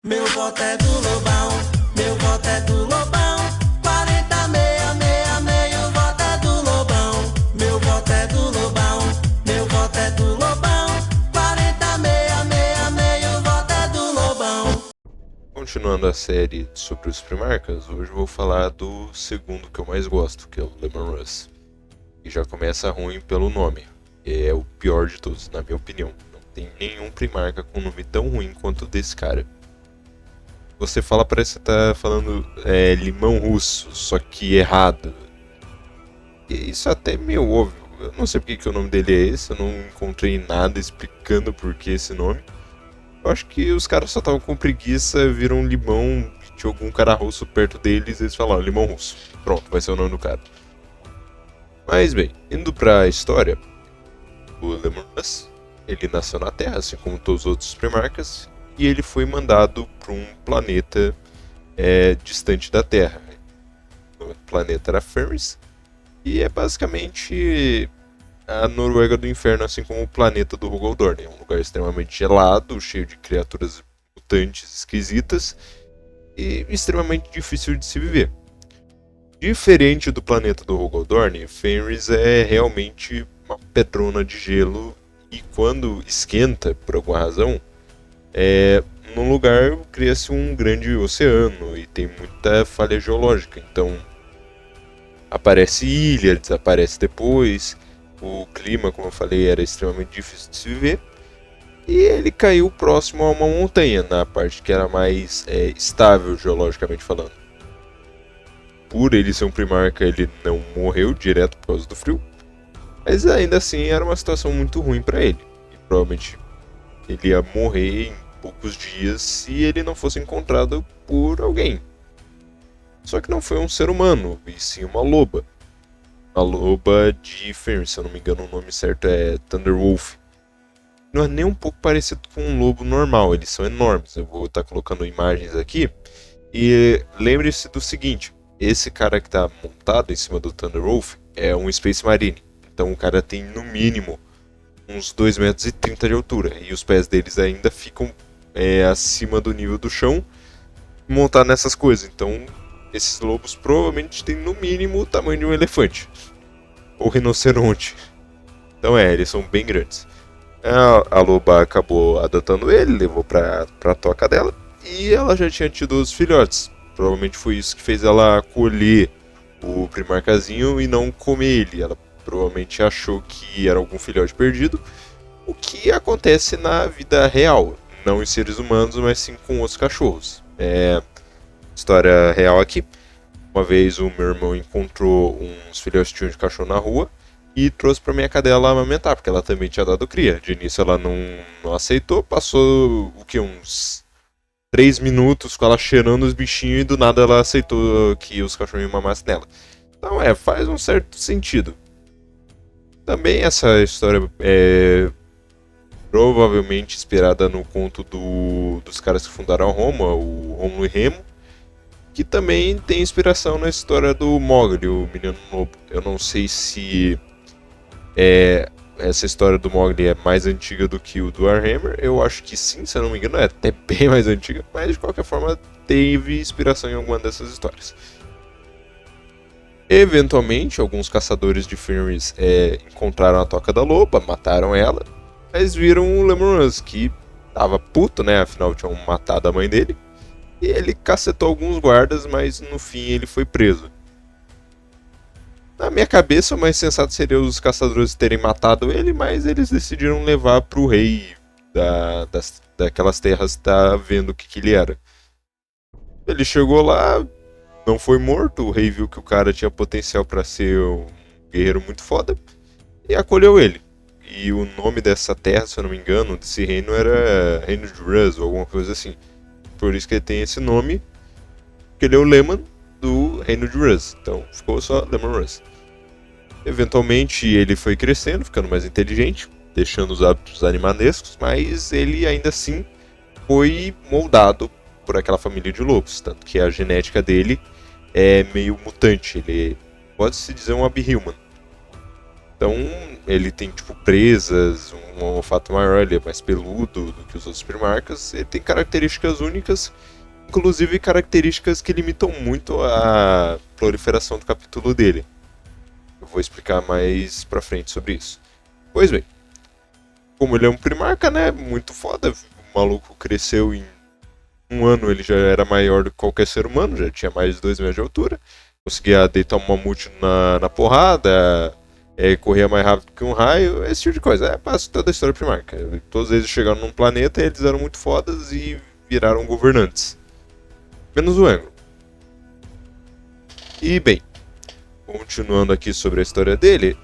Meu voto é do Lobão, meu voto é do Lobão. 40, 6, 6, 6, o voto é do Lobão. Meu voto é do Lobão, meu voto é do Lobão. 40, 6, 6, 6, o voto é do Lobão. Continuando a série sobre os Primarcas, hoje eu vou falar do segundo que eu mais gosto, que é o Lemon Russ. E já começa ruim pelo nome, é o pior de todos, na minha opinião. Não tem nenhum Primarca com um nome tão ruim quanto o desse cara. Você fala, parece que você tá falando limão russo, só que errado. E isso é até meio óbvio. Eu não sei porque que o nome dele é esse, eu não encontrei nada explicando por que esse nome. Eu acho que os caras só estavam com preguiça, viram um limão, tinha algum cara russo perto deles e eles falaram limão russo. Pronto, vai ser o nome do cara. Mas bem, indo pra história, o Lemon Russ, ele nasceu na Terra, assim como todos os outros Primarcas, e ele foi mandado para um planeta distante da Terra. O planeta era Fenris, e é basicamente a Noruega do Inferno, assim como o planeta do Rugaldorn. É um lugar extremamente gelado, cheio de criaturas mutantes esquisitas e extremamente difícil de se viver. Diferente do planeta do Rugaldorn, Fenris é realmente uma pedrona de gelo e quando esquenta, por alguma razão, no lugar cria-se um grande oceano e tem muita falha geológica. Então aparece ilha, desaparece depois. O clima, como eu falei, era extremamente difícil de se viver. E ele caiu próximo a uma montanha, na parte que era mais estável geologicamente falando. Por ele ser um primarca, ele não morreu direto por causa do frio. Mas ainda assim era uma situação muito ruim para ele. E provavelmente ele ia morrer em poucos dias se ele não fosse encontrado por alguém. Só que não foi um ser humano, e sim uma loba. A loba de Fenris, se eu não me engano o nome certo é Thunderwolf. Não é nem um pouco parecido com um lobo normal, eles são enormes. Eu vou estar colocando imagens aqui. E lembre-se do seguinte, esse cara que está montado em cima do Thunderwolf é um Space Marine. Então o cara tem no mínimo uns 2,30 metros de altura. E os pés deles ainda ficam acima do nível do chão, montado nessas coisas. Então esses lobos provavelmente têm no mínimo o tamanho de um elefante. Ou rinoceronte. Então eles são bem grandes. A loba acabou adotando ele, levou pra toca dela. E ela já tinha tido os filhotes. Provavelmente foi isso que fez ela acolher o primarcazinho e não comer ele. Ela provavelmente achou que era algum filhote perdido. O que acontece na vida real. Não em seres humanos, mas sim com outros cachorros. História real aqui. Uma vez o meu irmão encontrou uns filhotinhos de cachorro na rua e trouxe pra minha cadela amamentar, porque ela também tinha dado cria. De início ela não aceitou, passou o que, uns 3 minutos com ela cheirando os bichinhos e do nada ela aceitou que os cachorrinhos mamassem nela. Então faz um certo sentido. Também essa história é provavelmente inspirada no conto dos caras que fundaram Roma, o Rômulo e Remo, que também tem inspiração na história do Mowgli, o Menino Lobo. Eu não sei se essa história do Mowgli é mais antiga do que o do Warhammer. Eu acho que sim, se eu não me engano, é até bem mais antiga, mas de qualquer forma teve inspiração em alguma dessas histórias. Eventualmente, alguns caçadores de Fenris encontraram a Toca da Loba, mataram ela, mas viram o Lemon Russ, que tava puto, né? Afinal tinham matado a mãe dele. E ele cacetou alguns guardas, mas no fim ele foi preso. Na minha cabeça, o mais sensato seria os caçadores terem matado ele, mas eles decidiram levar pro rei daquelas terras tá vendo o que ele era. Ele chegou lá, não foi morto, o rei viu que o cara tinha potencial para ser um guerreiro muito foda e acolheu ele. E o nome dessa terra, se eu não me engano, desse reino era Reino de Russ ou alguma coisa assim. Por isso que ele tem esse nome, porque ele é o Lemon do Reino de Russ. Então ficou só Lemon Russ. Eventualmente ele foi crescendo, ficando mais inteligente, deixando os hábitos animalescos, mas ele ainda assim foi moldado por aquela família de lobos. Tanto que a genética dele é meio mutante, ele pode-se dizer um Abhuman. Então ele tem tipo presas, um olfato maior, ele é mais peludo do que os outros primarcas. Ele tem características únicas, inclusive características que limitam muito a proliferação do capítulo dele. Eu vou explicar mais pra frente sobre isso. Pois bem, como ele é um primarca, né, muito foda, o maluco cresceu em um ano, ele já era maior do que qualquer ser humano, já tinha mais de 2 metros de altura, conseguia deitar um mamute na porrada, corria mais rápido que um raio, esse tipo de coisa. É básico toda a história primarca. Todos eles chegaram num planeta, eles eram muito fodas e viraram governantes. Menos o Angron. E bem, continuando aqui sobre a história dele,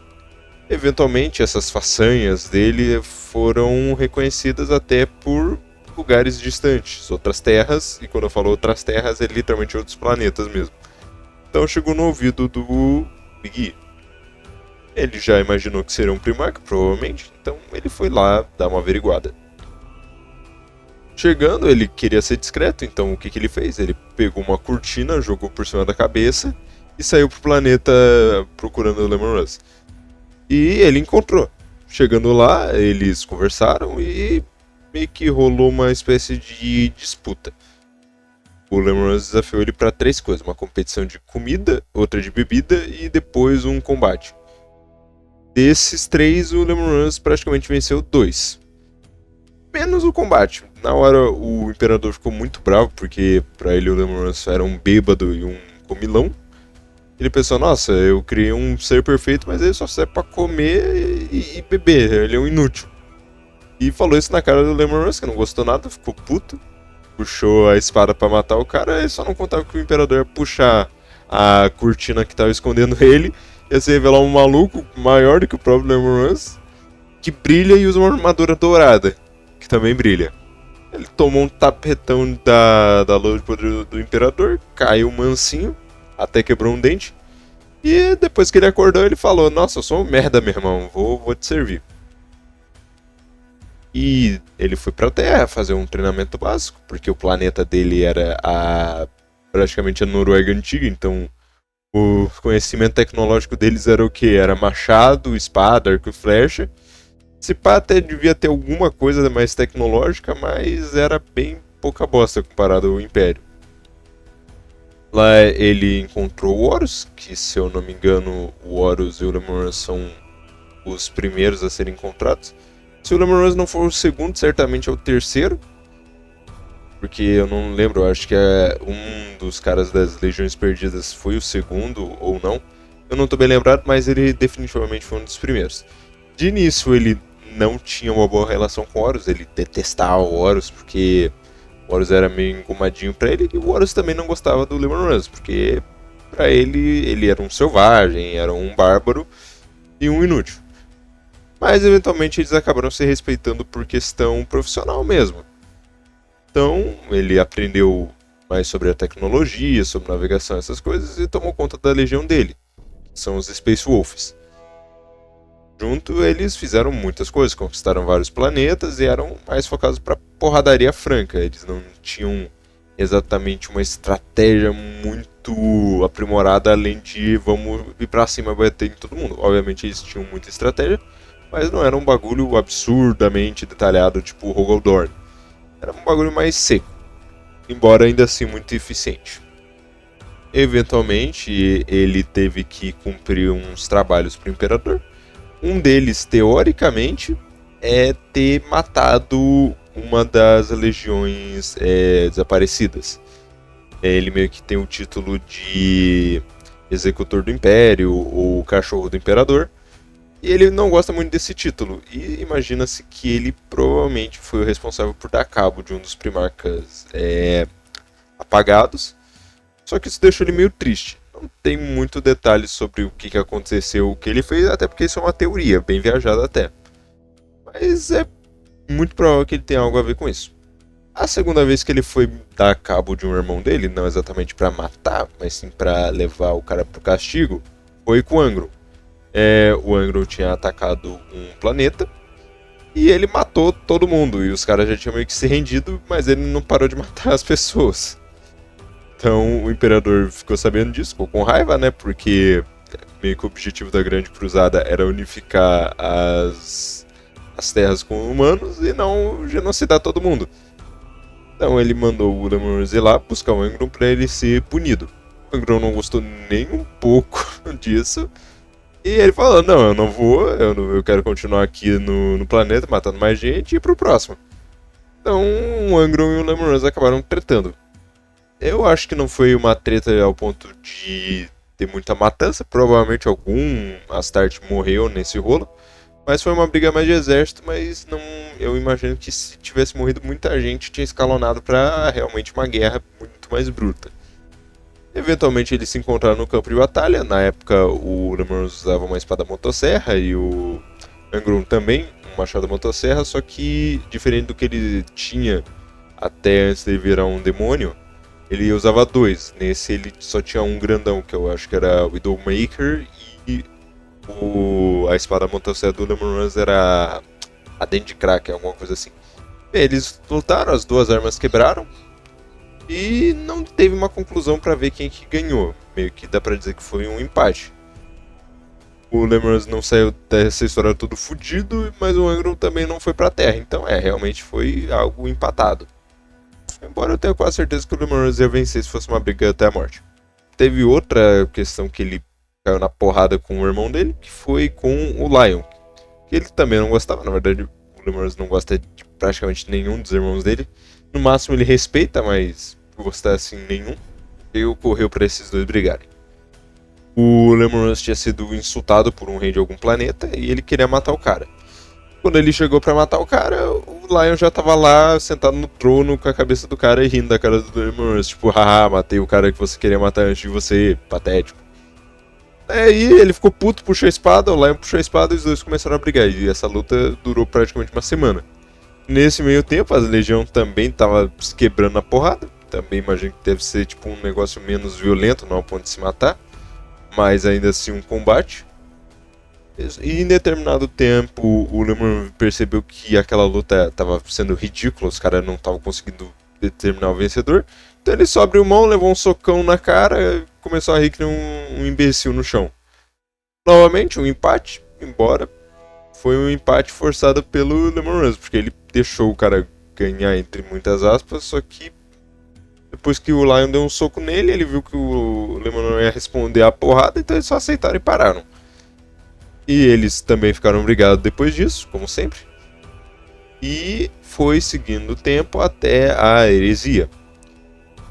eventualmente essas façanhas dele foram reconhecidas até por lugares distantes, outras terras, e quando eu falo outras terras é literalmente outros planetas mesmo. Então chegou no ouvido do Big E. Ele já imaginou que seria um primarca, provavelmente, então ele foi lá dar uma averiguada. Chegando, ele queria ser discreto, então o que ele fez? Ele pegou uma cortina, jogou por cima da cabeça e saiu pro planeta procurando o Lemon Russ. E ele encontrou. Chegando lá, eles conversaram e meio que rolou uma espécie de disputa. O Lemon Russ desafiou ele para 3 coisas: uma competição de comida, outra de bebida e depois um combate. Desses 3, o Lemon Russ praticamente venceu 2. Menos o combate. Na hora o Imperador ficou muito bravo, porque pra ele o Lemon Russ era um bêbado e um comilão. Ele pensou, nossa, eu criei um ser perfeito, mas ele só serve pra comer e beber, ele é um inútil. E falou isso na cara do Lemon Russ, que não gostou nada, ficou puto. Puxou a espada pra matar o cara, e só não contava que o Imperador ia puxar a cortina que tava escondendo ele, ia se revelar um maluco maior do que o próprio Lemon Russ, que brilha e usa uma armadura dourada, que também brilha. Ele tomou um tapetão da lua de poder do Imperador, caiu mansinho, até quebrou um dente. E depois que ele acordou, ele falou, nossa, eu sou um merda, meu irmão, vou te servir. E ele foi pra Terra fazer um treinamento básico, porque o planeta dele era praticamente a Noruega antiga, então o conhecimento tecnológico deles era o que? Era machado, espada, arco e flecha. Esse pá até devia ter alguma coisa mais tecnológica, mas era bem pouca bosta comparado ao Império. Lá ele encontrou o Horus, que se eu não me engano o Horus e o Lemon Russ são os primeiros a serem encontrados. Se o Lemon Russ não for o segundo, certamente é o terceiro. Porque eu não lembro, eu acho que um dos caras das Legiões Perdidas foi o segundo ou não. Eu não tô bem lembrado, mas ele definitivamente foi um dos primeiros. De início ele não tinha uma boa relação com o Horus, ele detestava o Horus porque o Horus era meio engomadinho pra ele, e o Horus também não gostava do Lemon Russ, porque pra ele era um selvagem, era um bárbaro e um inútil. Mas eventualmente eles acabaram se respeitando por questão profissional mesmo. Então ele aprendeu mais sobre a tecnologia, sobre navegação, essas coisas, e tomou conta da legião dele, que são os Space Wolves. Junto, eles fizeram muitas coisas, conquistaram vários planetas e eram mais focados para porradaria franca. Eles não tinham exatamente uma estratégia muito aprimorada, além de vamos ir pra cima e bater em todo mundo. Obviamente eles tinham muita estratégia, mas não era um bagulho absurdamente detalhado, tipo Rogaldorn. Era um bagulho mais seco, embora ainda assim muito eficiente. Eventualmente, ele teve que cumprir uns trabalhos para o Imperador. Um deles, teoricamente, é ter matado uma das legiões desaparecidas. Ele meio que tem o título de Executor do Império ou Cachorro do Imperador. E ele não gosta muito desse título. E imagina-se que ele provavelmente foi o responsável por dar cabo de um dos primarcas apagados. Só que isso deixou ele meio triste. Não tem muito detalhe sobre o que aconteceu, o que ele fez, até porque isso é uma teoria, bem viajada até. Mas é muito provável que ele tenha algo a ver com isso. A segunda vez que ele foi dar cabo de um irmão dele, não exatamente para matar, mas sim para levar o cara pro castigo, foi com o Angron. O Angron tinha atacado um planeta e ele matou todo mundo. E os caras já tinham meio que se rendido, mas ele não parou de matar as pessoas. Então o Imperador ficou sabendo disso, ficou com raiva, né? Porque meio que o objetivo da Grande Cruzada era unificar as terras com humanos e não genocidar todo mundo. Então ele mandou o Lemon ir lá buscar o Angron para ele ser punido. O Angron não gostou nem um pouco disso. E ele falou, não, eu não vou, eu quero continuar aqui no planeta, matando mais gente e ir pro próximo. Então o Angron e o Lemon acabaram tretando. Eu acho que não foi uma treta ao ponto de ter muita matança, provavelmente algum Astarte morreu nesse rolo. Mas foi uma briga mais de exército, mas não, eu imagino que se tivesse morrido muita gente, tinha escalonado para realmente uma guerra muito mais bruta. Eventualmente eles se encontraram no campo de batalha. Na época o Lemon usava uma espada motosserra e o Angron também, um machado motosserra, só que diferente do que ele tinha até antes de virar um demônio, ele usava dois. Nesse ele só tinha um grandão, que eu acho que era o Widowmaker, e a espada motosserra do Lemon era a Dente de Crack, alguma coisa assim. Eles lutaram, as duas armas quebraram e não teve uma conclusão para ver quem que ganhou. Meio que dá pra dizer que foi um empate. O Lemon não saiu dessa história todo fudido, mas o Angron também não foi pra terra. Então realmente foi algo empatado. Embora eu tenha quase certeza que o Lemon ia vencer se fosse uma briga até a morte. Teve outra questão que ele caiu na porrada com o irmão dele, que foi com o Lion, que ele também não gostava. Na verdade, o Lemon não gosta de praticamente nenhum dos irmãos dele. No máximo ele respeita, mas gostar assim nenhum. E ocorreu para esses dois brigarem. O Lemon tinha sido insultado por um rei de algum planeta e ele queria matar o cara. Quando ele chegou para matar o cara, o Lion já tava lá sentado no trono com a cabeça do cara e rindo da cara do Lemon, tipo, haha, matei o cara que você queria matar antes de você, patético. Aí ele ficou puto, puxou a espada, o Lion puxou a espada e os dois começaram a brigar. E essa luta durou praticamente uma semana. Nesse meio tempo, a Legião também tava se quebrando na porrada. Também imagino que deve ser tipo um negócio menos violento, não ao ponto de se matar. Mas ainda assim um combate. E em determinado tempo, o Lemon percebeu que aquela luta estava sendo ridícula. Os caras não estavam conseguindo determinar o vencedor. Então ele só abriu mão, levou um socão na cara, começou a rir que nem um imbecil no chão. Novamente, um empate, embora foi um empate forçado pelo Lemon, porque ele deixou o cara ganhar entre muitas aspas, só que depois que o Lion deu um soco nele, ele viu que o Lemon ia responder a porrada, então eles só aceitaram e pararam. E eles também ficaram brigados depois disso, como sempre. E foi seguindo o tempo até a heresia.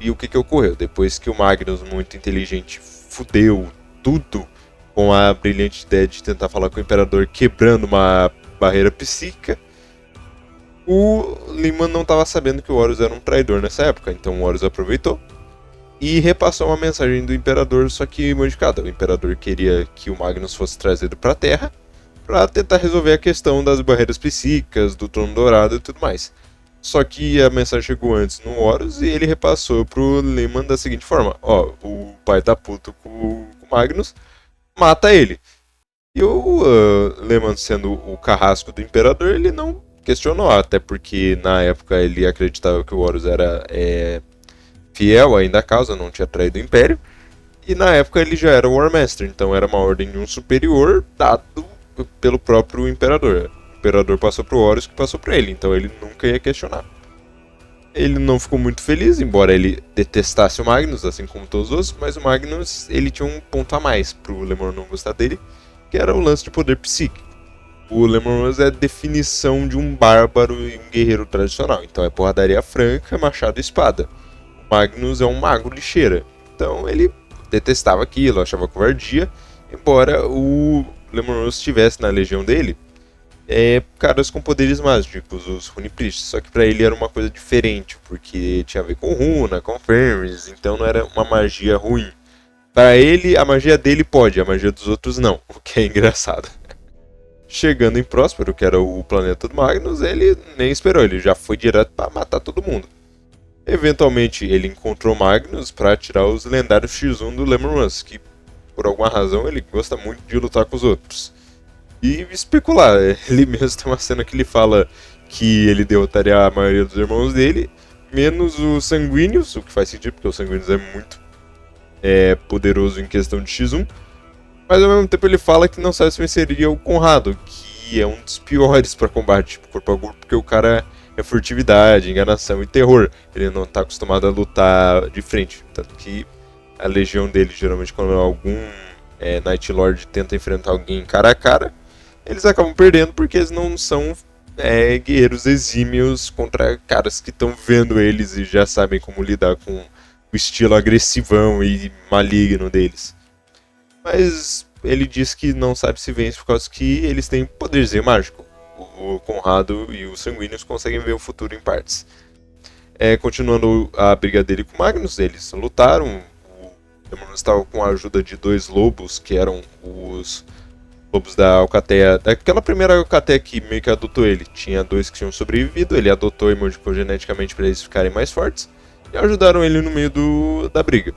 E o que ocorreu? Depois que o Magnus, muito inteligente, fudeu tudo com a brilhante ideia de tentar falar com o Imperador quebrando uma barreira psíquica, o Leman não estava sabendo que o Horus era um traidor nessa época, então o Horus aproveitou e repassou uma mensagem do Imperador, só que modificada. O Imperador queria que o Magnus fosse trazido para a Terra para tentar resolver a questão das barreiras psíquicas, do Trono Dourado e tudo mais. Só que a mensagem chegou antes no Horus e ele repassou pro Leman da seguinte forma: ó, o pai tá puto com o Magnus, mata ele. E o Leman, sendo o carrasco do Imperador, ele não questionou, até porque na época ele acreditava que o Horus era fiel ainda à causa, não tinha traído o Império. E na época ele já era o War Master, então era uma ordem de um superior dado pelo próprio Imperador. O Imperador passou pro Horus, que passou pra ele, então ele nunca ia questionar. Ele não ficou muito feliz, embora ele detestasse o Magnus, assim como todos os outros, mas o Magnus ele tinha um ponto a mais pro Lemon não gostar dele, que era o lance de poder psíquico. O Lemon é a definição de um bárbaro e um guerreiro tradicional, então é porradaria franca, machado e espada. O Magnus é um mago lixeira, então ele detestava aquilo, achava covardia, embora o Lemon estivesse na legião dele, caras com poderes mágicos, os Runipriests, só que pra ele era uma coisa diferente, porque tinha a ver com runa, com Fenris, então não era uma magia ruim. Pra ele, a magia dele pode, a magia dos outros não, o que é engraçado. Chegando em Próspero, que era o planeta do Magnus, ele nem esperou, ele já foi direto pra matar todo mundo. Eventualmente ele encontrou Magnus pra tirar os lendários X1 do Lemon, que por alguma razão ele gosta muito de lutar com os outros. E especular, ele mesmo tem uma cena que ele fala que ele derrotaria a maioria dos irmãos dele, menos o Sanguíneos, o que faz sentido, porque o Sanguíneos é muito poderoso em questão de X1. Mas ao mesmo tempo ele fala que não sabe se venceria o Conrado, que é um dos piores pra combate, tipo, corpo a corpo, porque o cara é furtividade, enganação e terror. Ele não tá acostumado a lutar de frente. Tanto que a legião dele, geralmente quando algum Night Lord tenta enfrentar alguém cara a cara, eles acabam perdendo porque eles não são guerreiros exímios contra caras que estão vendo eles e já sabem como lidar com o estilo agressivão e maligno deles. Mas ele diz que não sabe se vence por causa que eles têm poderzinho mágico. O Conrado e os Sanguíneos conseguem ver o futuro em partes. Continuando a briga dele com o Magnus, eles lutaram. O Demônio estava com a ajuda de 2 lobos, que eram os lobos da Alcateia, daquela primeira Alcateia que meio que adotou ele. Tinha 2 que tinham sobrevivido, ele adotou e modificou geneticamente para eles ficarem mais fortes. E ajudaram ele no meio da briga.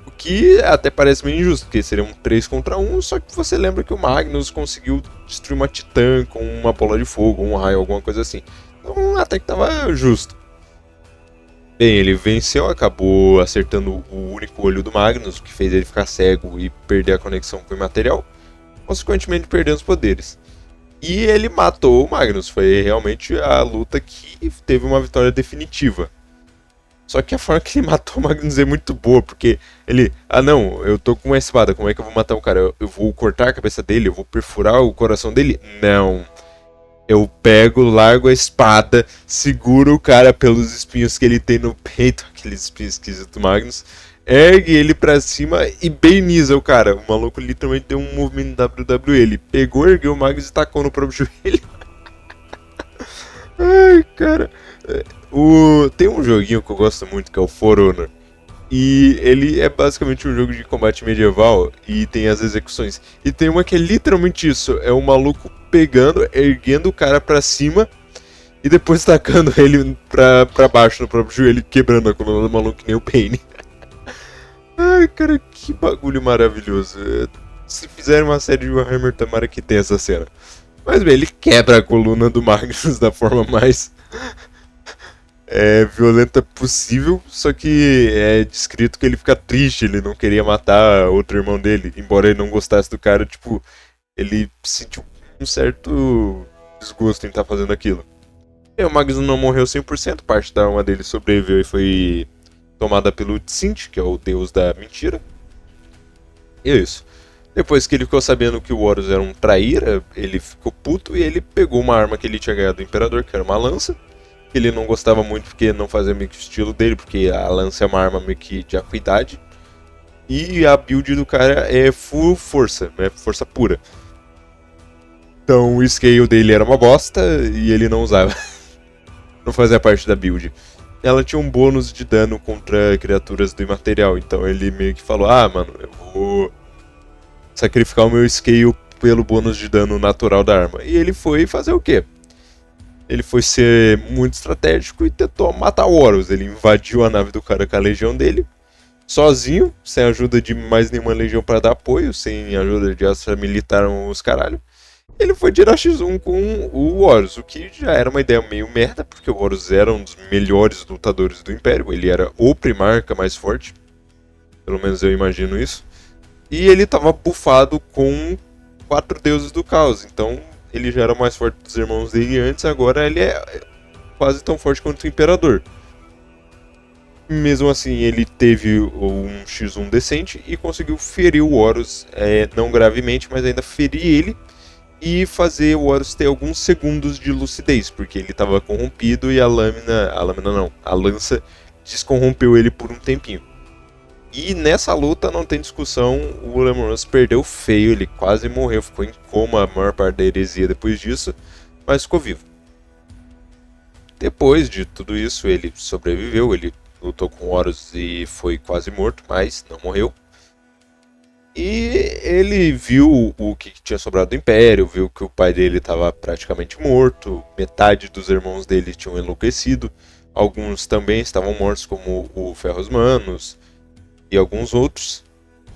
O que até parece meio injusto, porque seria um 3 contra 1, só que você lembra que o Magnus conseguiu destruir uma titã com uma bola de fogo, um raio, alguma coisa assim. Então até que tava justo. Bem, ele venceu, acabou acertando o único olho do Magnus, o que fez ele ficar cego e perder a conexão com o imaterial, consequentemente perdendo os poderes. E ele matou o Magnus, foi realmente a luta que teve uma vitória definitiva. Só que a forma que ele matou o Magnus é muito boa, porque ele... Ah não, eu tô com uma espada, como é que eu vou matar o cara? Eu vou cortar a cabeça dele? Eu vou perfurar o coração dele? Não. Eu pego, largo a espada, seguro o cara pelos espinhos que ele tem no peito, aqueles espinhos esquisitos do Magnus, ergue ele pra cima e beiniza o cara. O maluco literalmente deu um movimento WWE. Ele pegou, ergueu o Magnus e tacou no próprio joelho. Ai, cara... Tem um joguinho que eu gosto muito, que é o For Honor. E ele é basicamente um jogo de combate medieval e tem as execuções. E tem uma que é literalmente isso, é um maluco pegando, erguendo o cara pra cima e depois tacando ele pra baixo no próprio joelho, quebrando a coluna do maluco que nem o Paine. Ai, cara, que bagulho maravilhoso. Se fizerem uma série de Warhammer, tomara que tenha essa cena. Mas bem, ele quebra a coluna do Magnus da forma mais... violenta possível, só que é descrito que ele fica triste, ele não queria matar outro irmão dele, embora ele não gostasse do cara, tipo, ele sentiu um certo desgosto em estar fazendo aquilo. E o Magnus não morreu 100%, parte da alma dele sobreviveu e foi tomada pelo Tsint, que é o deus da mentira. E é isso. Depois que ele ficou sabendo que o Horus era um traíra, ele ficou puto e ele pegou uma arma que ele tinha ganhado do Imperador, que era uma lança. Ele não gostava muito porque não fazia meio que o estilo dele, porque a lança é uma arma meio que de acuidade. E a build do cara é full força, é força pura. Então o scale dele era uma bosta e ele não usava. Não fazia parte da build. Ela tinha um bônus de dano contra criaturas do imaterial, então ele meio que falou, mano, eu vou sacrificar o meu scale pelo bônus de dano natural da arma. E ele foi fazer o quê? Ele foi ser muito estratégico e tentou matar o Horus. Ele invadiu a nave do cara com a legião dele, sozinho, sem ajuda de mais nenhuma legião para dar apoio, sem ajuda de astra militar os caralho. Ele foi tirar X1 com o Horus, o que já era uma ideia meio merda, porque o Horus era um dos melhores lutadores do Império, ele era o primarca mais forte, pelo menos eu imagino isso. E ele estava buffado com 4 deuses do caos, então... Ele já era mais forte dos irmãos dele antes, agora ele é quase tão forte quanto o Imperador. Mesmo assim, ele teve um X1 decente e conseguiu ferir o Horus, não gravemente, mas ainda ferir ele e fazer o Horus ter alguns segundos de lucidez, porque ele estava corrompido e a lança descorrompeu ele por um tempinho. E nessa luta não tem discussão, o Lemon Russ perdeu feio, ele quase morreu, ficou em coma a maior parte da heresia depois disso, mas ficou vivo. Depois de tudo isso, ele sobreviveu, ele lutou com Horus e foi quase morto, mas não morreu. E ele viu o que tinha sobrado do Império, viu que o pai dele estava praticamente morto, metade dos irmãos dele tinham enlouquecido, alguns também estavam mortos, como o Ferros Manos e alguns outros,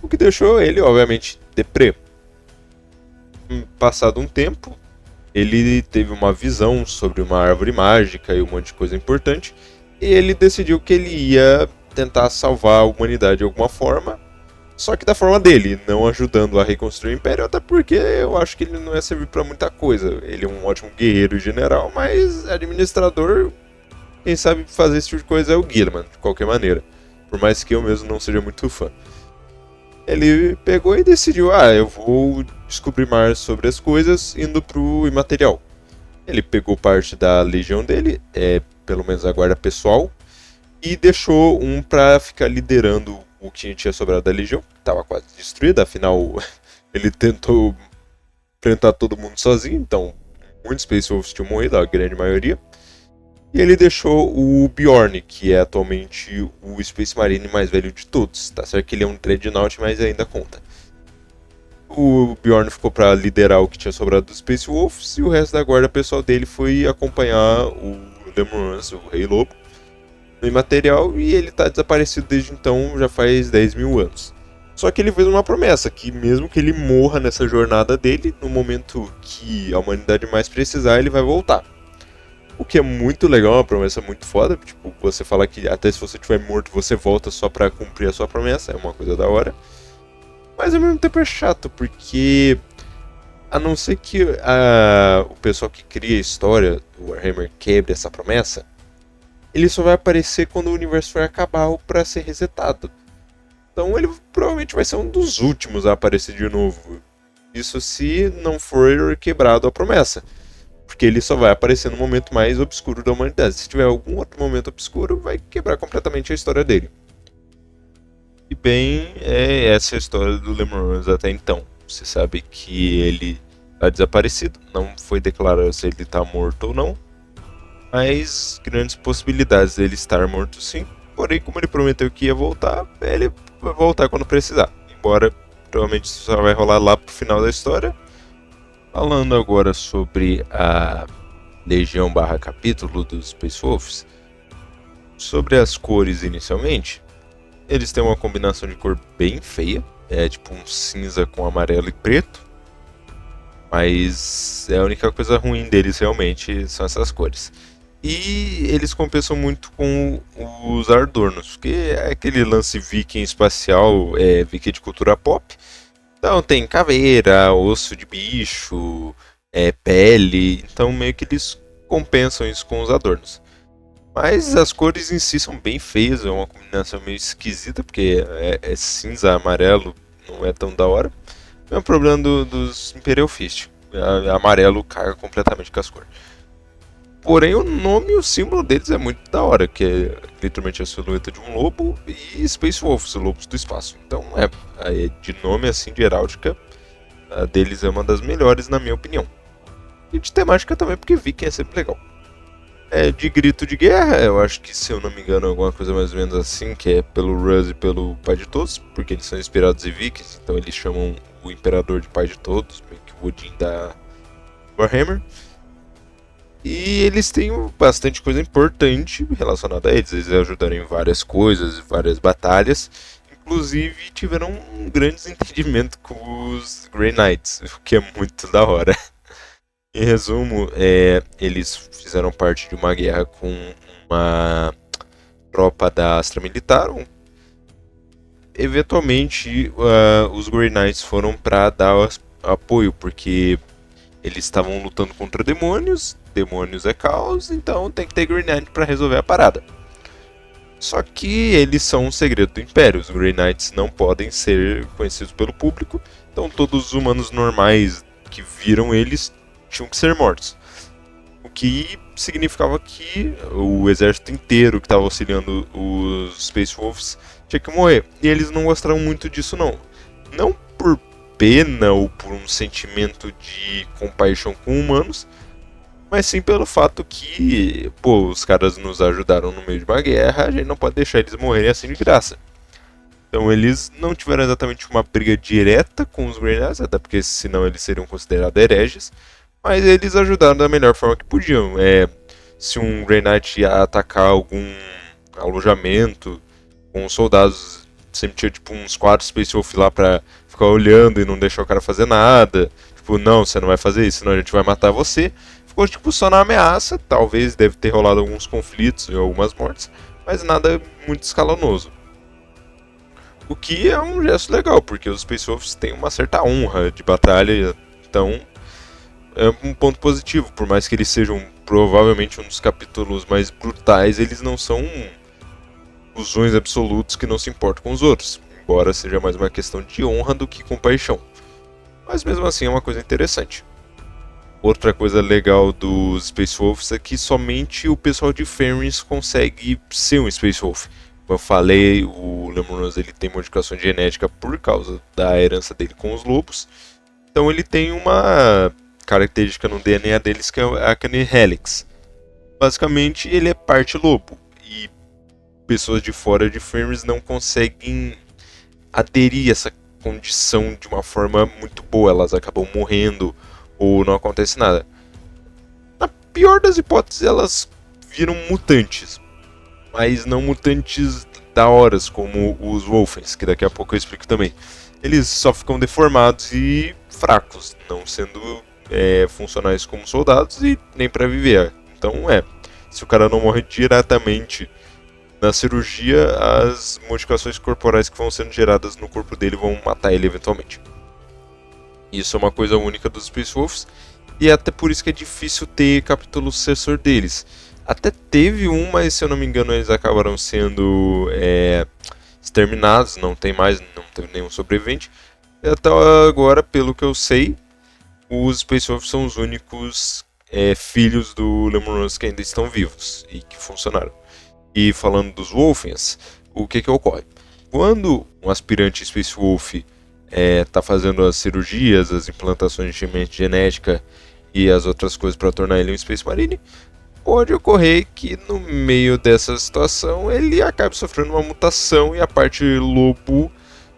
o que deixou ele, obviamente, deprê. Passado um tempo, ele teve uma visão sobre uma árvore mágica e um monte de coisa importante, e ele decidiu que ele ia tentar salvar a humanidade de alguma forma, Só que da forma dele, não ajudando a reconstruir o Império, até porque eu acho que ele não ia servir pra muita coisa. Ele é um ótimo guerreiro e general, mas administrador, quem sabe fazer esse tipo de coisa é o Gilliman, de qualquer maneira. Por mais que eu mesmo não seja muito fã. Ele pegou e decidiu, eu vou descobrir mais sobre as coisas indo pro Imaterial. Ele pegou parte da legião dele, pelo menos a guarda pessoal, e deixou um pra ficar liderando o que tinha sobrado da legião, que estava quase destruída, afinal ele tentou enfrentar todo mundo sozinho, então muitos Space Wolves tinham morrido, a grande maioria. E ele deixou o Bjorn, que é atualmente o Space Marine mais velho de todos. Tá certo que ele é um Dreadnought, mas ainda conta. O Bjorn ficou para liderar o que tinha sobrado dos Space Wolves, e o resto da guarda pessoal dele foi acompanhar o Lemon Runs, o Rei Lobo, no Imaterial, e ele tá desaparecido desde então, já faz 10 mil anos. Só que ele fez uma promessa, que mesmo que ele morra nessa jornada dele, no momento que a humanidade mais precisar, ele vai voltar. O que é muito legal, uma promessa muito foda, tipo, você falar que até se você estiver morto, você volta só pra cumprir a sua promessa, é uma coisa da hora. Mas ao mesmo tempo é chato, porque a não ser que o pessoal que cria a história do Warhammer quebre essa promessa, ele só vai aparecer quando o universo for acabar ou pra ser resetado. Então ele provavelmente vai ser um dos últimos a aparecer de novo. Isso se não for quebrado a promessa. Porque ele só vai aparecer no momento mais obscuro da humanidade. Se tiver algum outro momento obscuro, vai quebrar completamente a história dele. E bem, é essa a história do Lemon Runs até então. Você sabe que ele está desaparecido, não foi declarado se ele está morto ou não. Mas grandes possibilidades dele estar morto sim. Porém, como ele prometeu que ia voltar, ele vai voltar quando precisar. Embora provavelmente isso só vai rolar lá pro final da história. Falando agora sobre a Legião / capítulo dos Space Wolves. Sobre as cores inicialmente, eles têm uma combinação de cor bem feia. É tipo um cinza com amarelo e preto. Mas a única coisa ruim deles realmente são essas cores. E eles compensam muito com os Ardornos, que é aquele lance viking espacial, viking de cultura pop. Então tem caveira, osso de bicho, pele, então meio que eles compensam isso com os adornos. Mas as cores em si são bem feias, é uma combinação meio esquisita, porque é cinza, amarelo, não é tão da hora. É um problema dos Imperial Fist, amarelo caga completamente com as cores. Porém o nome e o símbolo deles é muito da hora, que é literalmente a silhueta de um lobo e Space Wolves, lobos do espaço. Então de nome assim, de heráldica, a deles é uma das melhores na minha opinião. E de temática também, porque Viking é sempre legal. De grito de guerra, eu acho que se eu não me engano é alguma coisa mais ou menos assim, que é pelo Ruz e pelo Pai de Todos, porque eles são inspirados em Vikings, então eles chamam o Imperador de Pai de Todos, meio que o Odin da Warhammer. E eles têm bastante coisa importante relacionada a eles. Eles ajudaram em várias coisas, várias batalhas. Inclusive tiveram um grande desentendimento com os Grey Knights, o que é muito da hora. Em resumo, eles fizeram parte de uma guerra com uma tropa da Astra Militarum. Eventualmente, os Grey Knights foram para dar apoio, porque eles estavam lutando contra demônios é caos, então tem que ter Grey Knight para resolver a parada. Só que eles são um segredo do Império, os Grey Knights não podem ser conhecidos pelo público, então todos os humanos normais que viram eles tinham que ser mortos. O que significava que o exército inteiro que estava auxiliando os Space Wolves tinha que morrer. E eles não gostaram muito disso não. Não por pena ou por um sentimento de compaixão com humanos, mas sim pelo fato que, os caras nos ajudaram no meio de uma guerra, a gente não pode deixar eles morrerem assim de graça. Então eles não tiveram exatamente uma briga direta com os Grey Knights, até porque senão eles seriam considerados hereges, mas eles ajudaram da melhor forma que podiam. Se um Grey Knight ia atacar algum alojamento com os soldados, sempre tinha tipo uns 4 Space Wolf lá pra ficar olhando e não deixar o cara fazer nada. Tipo, não, você não vai fazer isso, senão a gente vai matar você. Ficou tipo só na ameaça, talvez deve ter rolado alguns conflitos e algumas mortes, mas nada muito escalonoso. O que é um gesto legal, porque os Space Wolves têm uma certa honra de batalha, então é um ponto positivo. Por mais que eles sejam provavelmente um dos capítulos mais brutais, eles não são cuzões absolutos que não se importam com os outros, embora seja mais uma questão de honra do que compaixão. Mas mesmo assim é uma coisa interessante. Outra coisa legal dos Space Wolves é que somente o pessoal de Fenris consegue ser um Space Wolf. Como eu falei, o Lemurnos ele tem modificação genética por causa da herança dele com os lobos. Então ele tem uma característica no DNA deles que é a Canine Helix. Basicamente ele é parte lobo. E pessoas de fora de Fenris não conseguem aderir a essa condição de uma forma muito boa. Elas acabam morrendo ou não acontece nada. Na pior das hipóteses, elas viram mutantes, mas não mutantes da horas, como os Wolfens, que daqui a pouco eu explico também. Eles só ficam deformados e fracos, não sendo funcionais como soldados e nem para viver. Então se o cara não morre diretamente na cirurgia, as modificações corporais que vão sendo geradas no corpo dele vão matar ele eventualmente. Isso é uma coisa única dos Space Wolves, e é até por isso que é difícil ter capítulo sucessor deles. Até teve um, mas se eu não me engano eles acabaram sendo exterminados, não tem mais, não teve nenhum sobrevivente. E até agora, pelo que eu sei, os Space Wolves são os únicos filhos do Lemurnos que ainda estão vivos e que funcionaram. E falando dos Wolfens, o que ocorre? Quando um aspirante Space Wolf tá fazendo as cirurgias, as implantações de semente genética e as outras coisas para tornar ele um Space Marine, pode ocorrer que no meio dessa situação ele acabe sofrendo uma mutação e a parte lobo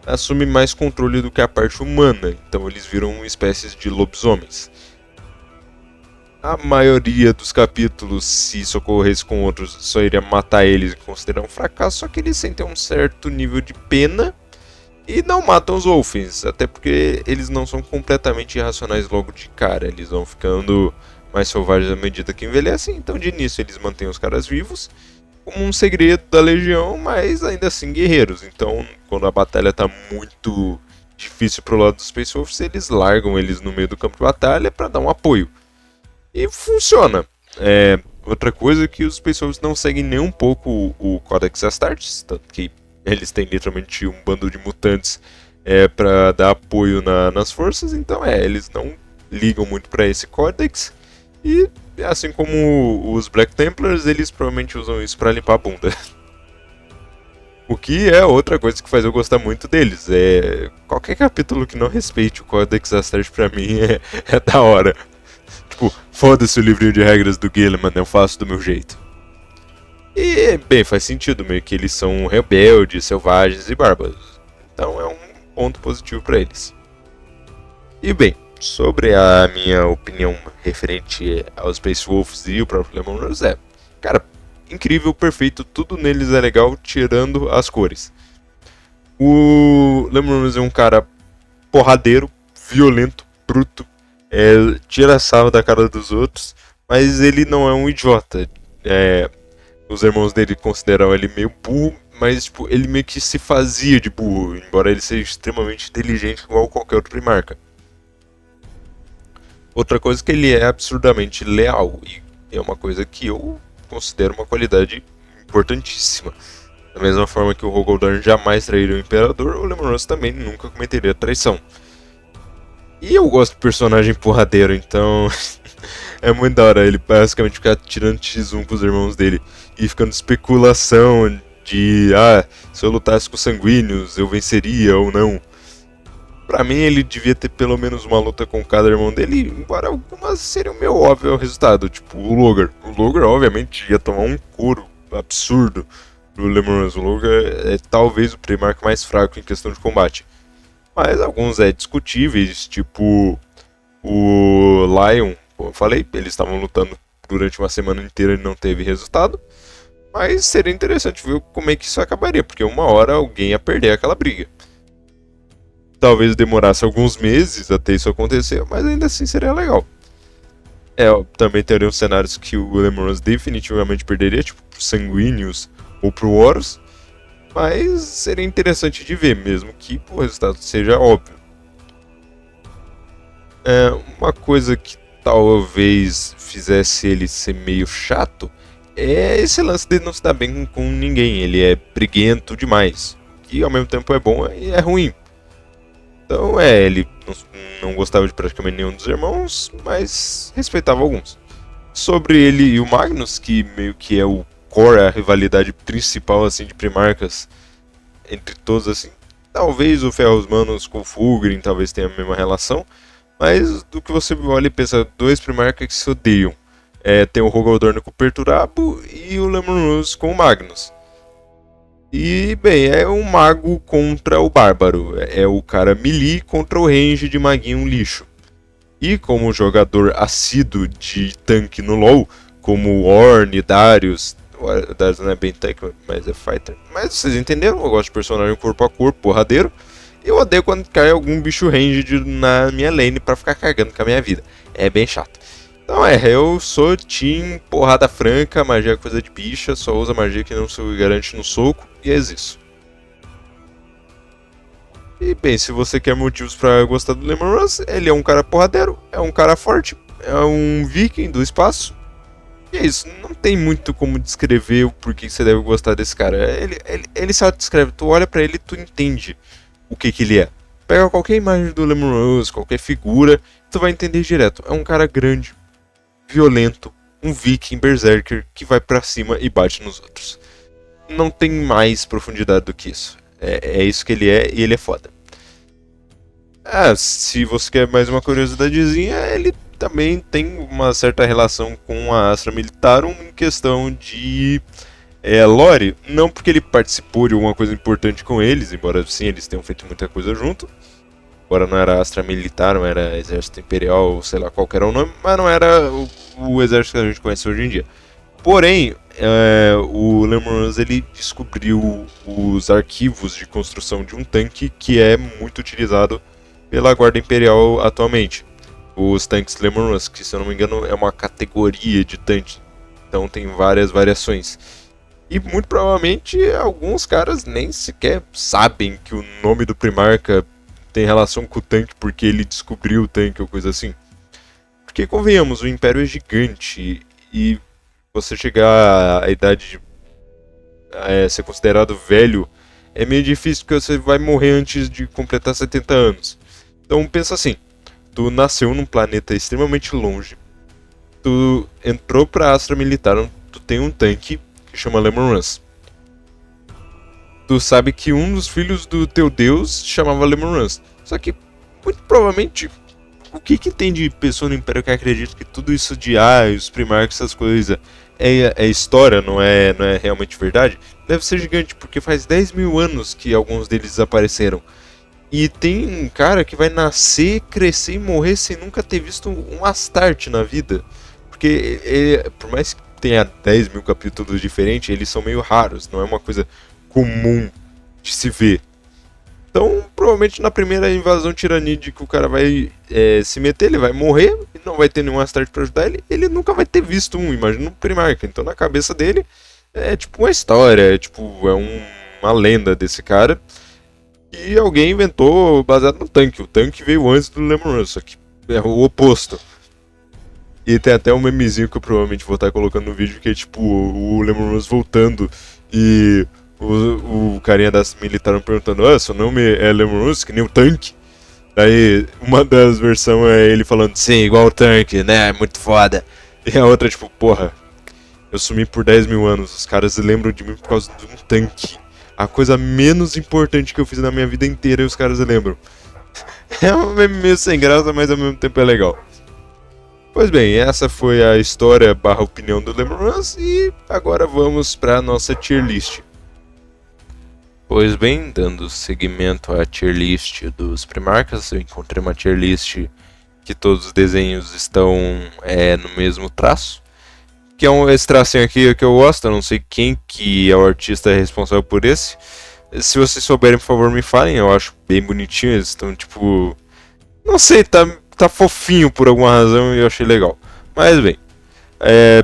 assume mais controle do que a parte humana, então eles viram espécies de lobisomens. A maioria dos capítulos, se isso ocorresse com outros, só iria matar eles e considerar um fracasso, só que eles sentem um certo nível de pena e não matam os Wolfens, até porque eles não são completamente irracionais logo de cara, eles vão ficando mais selvagens à medida que envelhecem, então de início eles mantêm os caras vivos, como um segredo da legião, mas ainda assim guerreiros. Então quando a batalha está muito difícil pro lado dos Space Wolves, eles largam eles no meio do campo de batalha para dar um apoio. E funciona. Outra coisa é que os Space Wolves não seguem nem um pouco o Codex Astartes, tanto que eles têm literalmente um bando de mutantes para dar apoio nas forças, então eles não ligam muito para esse Codex. E assim como os Black Templars, eles provavelmente usam isso para limpar a bunda. O que é outra coisa que faz eu gostar muito deles. Qualquer capítulo que não respeite o Codex Astartes pra mim é da hora. Tipo, foda-se o livrinho de regras do Gilliman, eu faço do meu jeito. E, bem, faz sentido, meio que eles são rebeldes, selvagens e bárbaros. Então é um ponto positivo para eles. E bem, sobre a minha opinião referente aos Space Wolves e o próprio Lemurnos cara, incrível, perfeito, tudo neles é legal, tirando as cores. O Lemurnos é um cara porradeiro, violento, bruto, tira sarro da cara dos outros, mas ele não é um idiota. Os irmãos dele consideram ele meio burro, mas tipo, ele meio que se fazia de burro, embora ele seja extremamente inteligente igual qualquer outro primarca. Outra coisa é que ele é absurdamente leal, e é uma coisa que eu considero uma qualidade importantíssima. Da mesma forma que o Rogoldorn jamais trairia o Imperador, o Lemurnos também nunca cometeria traição. E eu gosto do personagem porradeiro, então é muito da hora ele basicamente ficar tirando X1 com os irmãos dele e ficando especulação de se eu lutasse com os sanguíneos eu venceria ou não. Pra mim ele devia ter pelo menos uma luta com cada irmão dele, embora algumas seriam meio óbvio o resultado, tipo o Logar. O Logar obviamente ia tomar um couro absurdo do Lemurnos. O Logar é talvez o primarca mais fraco em questão de combate. Mas alguns discutíveis, tipo o Lion, como eu falei, eles estavam lutando durante uma semana inteira e não teve resultado. Mas seria interessante ver como é que isso acabaria, porque uma hora alguém ia perder aquela briga. Talvez demorasse alguns meses até isso acontecer, mas ainda assim seria legal. Também teriam cenários que o Lemurnos definitivamente perderia, tipo pro Sanguíneos ou pro Horus. mas seria interessante de ver, mesmo que o resultado seja óbvio. Uma coisa que talvez fizesse ele ser meio chato é esse lance de não se dar bem com ninguém. Ele é briguento demais, que ao mesmo tempo é bom e é ruim. Então ele não gostava de praticamente nenhum dos irmãos, mas respeitava alguns. Sobre ele e o Magnus, que meio que é o core, a rivalidade principal assim de Primarcas entre todos assim. Talvez o Ferros Manos com o Fulgrim talvez tenha a mesma relação, mas do que você olha e pensa, dois Primarcas que se odeiam. Tem o Rogaldorn com o Perturabo e o Lemon com o Magnus. E, bem, é um mago contra o bárbaro. É o cara melee contra o range de maguinho lixo. E como jogador assíduo de tanque no LoL, como Ornn, Darius... O Darius não é bem tanque, mas é fighter. Mas vocês entenderam? Eu gosto de personagem corpo a corpo, porradeiro. Eu odeio quando cai algum bicho ranged na minha lane pra ficar cagando com a minha vida. É bem chato. Então eu sou team porrada franca, magia é coisa de bicha, só usa magia que não se garante no soco, e é isso. E bem, se você quer motivos pra gostar do Lemon Russ, ele é um cara porradeiro, é um cara forte, é um viking do espaço. E é isso, não tem muito como descrever o porquê que você deve gostar desse cara. Ele só descreve, tu olha pra ele e tu entende o que ele é. Pega qualquer imagem do Lemon Russ, qualquer figura, tu vai entender direto. É um cara grande, violento, um viking berserker que vai pra cima e bate nos outros. Não tem mais profundidade do que isso. É isso que ele é e ele é foda. Se você quer mais uma curiosidadezinha, ele também tem uma certa relação com a Astra Militarum em questão de lore. Não porque ele participou de alguma coisa importante com eles, embora sim eles tenham feito muita coisa junto. Agora não era Astra Militarum, era Exército Imperial, sei lá qual era o nome, mas não era o exército que a gente conhece hoje em dia. Porém, o Lemon Russ ele descobriu os arquivos de construção de um tanque que é muito utilizado pela Guarda Imperial atualmente. Os tanques Lemon Russ, que se eu não me engano é uma categoria de tanque, então tem várias variações. E muito provavelmente alguns caras nem sequer sabem que o nome do Primarca tem relação com o tanque porque ele descobriu o tanque ou coisa assim. Porque convenhamos, o Império é gigante e você chegar à idade de ser considerado velho é meio difícil porque você vai morrer antes de completar 70 anos. Então pensa assim, tu nasceu num planeta extremamente longe, tu entrou pra Astra Militarum, tu tem um tanque que chama Lemon Russ. Tu sabe que um dos filhos do teu deus chamava Lemon Russ. Só que, muito provavelmente, o que tem de pessoa no Império que acredita que tudo isso de os Primarcas, essas coisas, é história, não é realmente verdade? Deve ser gigante, porque faz 10 mil anos que alguns deles desapareceram. E tem um cara que vai nascer, crescer e morrer sem nunca ter visto um Astarte na vida. Porque, por mais que tenha 10 mil capítulos diferentes, eles são meio raros, não é uma coisa comum de se ver. Então, provavelmente na primeira invasão tiranídea que o cara vai se meter, ele vai morrer e não vai ter nenhum Astarte pra ajudar ele. Ele nunca vai ter visto imagina um Primarca. Então, na cabeça dele, é tipo uma história, uma lenda desse cara. E alguém inventou baseado no tanque. O tanque veio antes do Lemon Russ, só que é o oposto. E tem até um memezinho que eu provavelmente vou estar colocando no vídeo, que é tipo o Lemon Russ voltando e o carinha da militar perguntando: seu nome é Lemon Russ, que nem o tanque? Daí uma das versões é ele falando: sim, igual o tanque, né, muito foda. E a outra tipo: porra, eu sumi por 10 mil anos, os caras lembram de mim por causa de um tanque. A coisa menos importante que eu fiz na minha vida inteira e os caras lembram. É um meme meio sem graça, mas ao mesmo tempo é legal. Pois bem, essa foi a história / opinião do Lemon Russ e agora vamos para a nossa tier list. Pois bem, dando seguimento à tier list dos Primarcas, eu encontrei uma tier list que todos os desenhos estão no mesmo traço. Que é esse tracinho aqui que eu gosto, eu não sei quem que é o artista responsável por esse. Se vocês souberem, por favor, me falem, eu acho bem bonitinho, eles estão tipo... Não sei, tá fofinho por alguma razão e eu achei legal. Mas bem,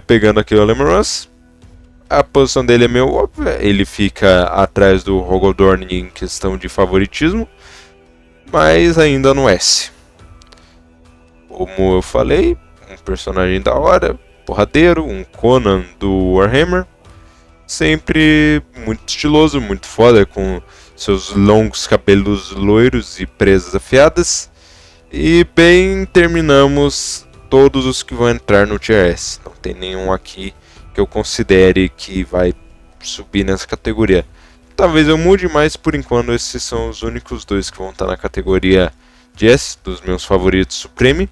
pegando aqui o Lemon Russ, A posição dele é meio óbvia, ele fica atrás do Hogodorn em questão de favoritismo, mas ainda no S. Como eu falei, um personagem da hora, porradeiro, um Conan do Warhammer, sempre muito estiloso, muito foda, com seus longos cabelos loiros e presas afiadas. E bem, terminamos todos os que vão entrar no Tier S. Não tem nenhum aqui que eu considere que vai subir nessa categoria. Talvez eu mude, mas por enquanto esses são os únicos dois que vão estar na categoria de S, dos meus favoritos Supreme.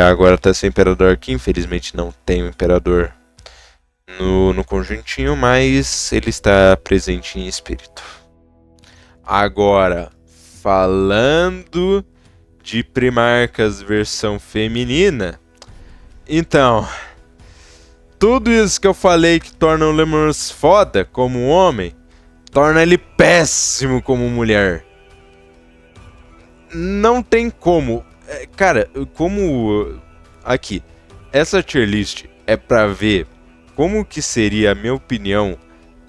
Agora tá sem Imperador aqui, infelizmente não tem o Imperador no conjuntinho, mas ele está presente em espírito. Agora, falando de Primarcas versão feminina, então, tudo isso que eu falei que torna o Lemurs foda como homem, torna ele péssimo como mulher. Não tem como. Cara, como aqui, essa tier list é pra ver como que seria a minha opinião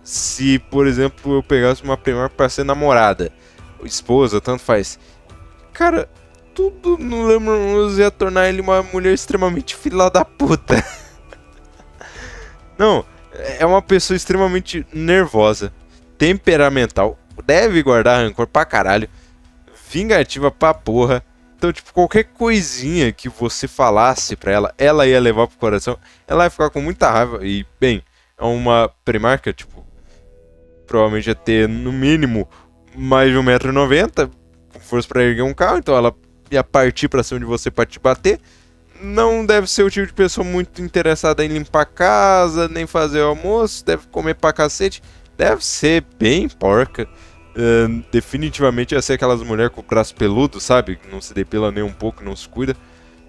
se, por exemplo, eu pegasse uma Primarca pra ser namorada, esposa, tanto faz. Cara, tudo no Lemurs ia tornar ele uma mulher extremamente filha da puta. Não, é uma pessoa extremamente nervosa, temperamental, deve guardar rancor pra caralho, vingativa pra porra. Então, tipo, qualquer coisinha que você falasse pra ela, ela ia levar pro coração, ela ia ficar com muita raiva. E, bem, é uma Primarca, tipo, provavelmente ia ter, no mínimo, mais de 1,90 m, com força pra erguer um carro, então ela ia partir pra cima de você pra te bater. Não deve ser o tipo de pessoa muito interessada em limpar a casa, nem fazer o almoço, deve comer pra cacete, deve ser bem porca. Definitivamente ia ser aquelas mulheres com o braço peludo, sabe? Não se depila nem um pouco, não se cuida.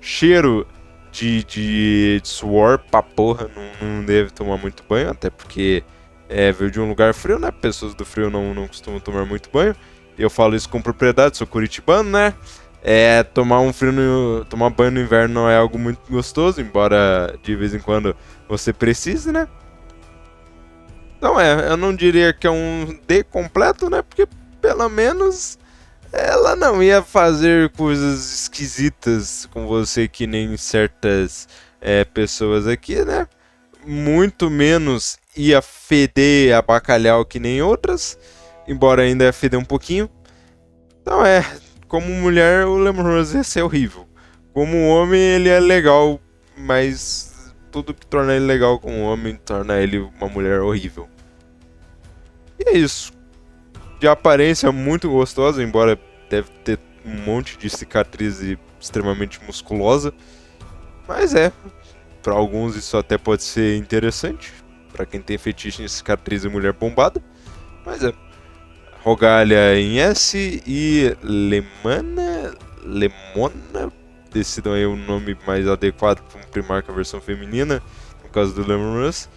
Cheiro de suor pra porra, não deve tomar muito banho, até porque veio de um lugar frio, né? Pessoas do frio não costumam tomar muito banho. Eu falo isso com propriedade, sou curitibano, né? Tomar banho no inverno não é algo muito gostoso, embora de vez em quando você precise, né? Então eu não diria que é um D completo, né? Porque pelo menos ela não ia fazer coisas esquisitas com você que nem certas pessoas aqui, né? Muito menos ia feder a bacalhau que nem outras, embora ainda ia feder um pouquinho. Então como mulher o Lemurs ia ser horrível. Como homem ele é legal, mas tudo que torna ele legal como homem torna ele uma mulher horrível. E é isso. De aparência muito gostosa, embora deve ter um monte de cicatriz extremamente musculosa. Mas para alguns isso até pode ser interessante. Para quem tem fetiche em cicatriz e mulher bombada. Mas Rogalha em S e Lemona, decidam aí o nome mais adequado para um Primarca versão feminina, no caso do Lemurs.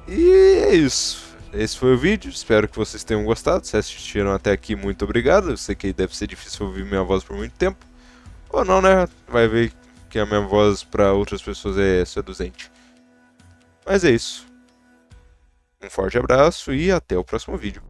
E é isso. Esse foi o vídeo, espero que vocês tenham gostado. Se assistiram até aqui, muito obrigado. Eu sei que deve ser difícil ouvir minha voz por muito tempo. Ou não, né? Vai ver que a minha voz para outras pessoas é seduzente. Mas é isso. Um forte abraço e até o próximo vídeo.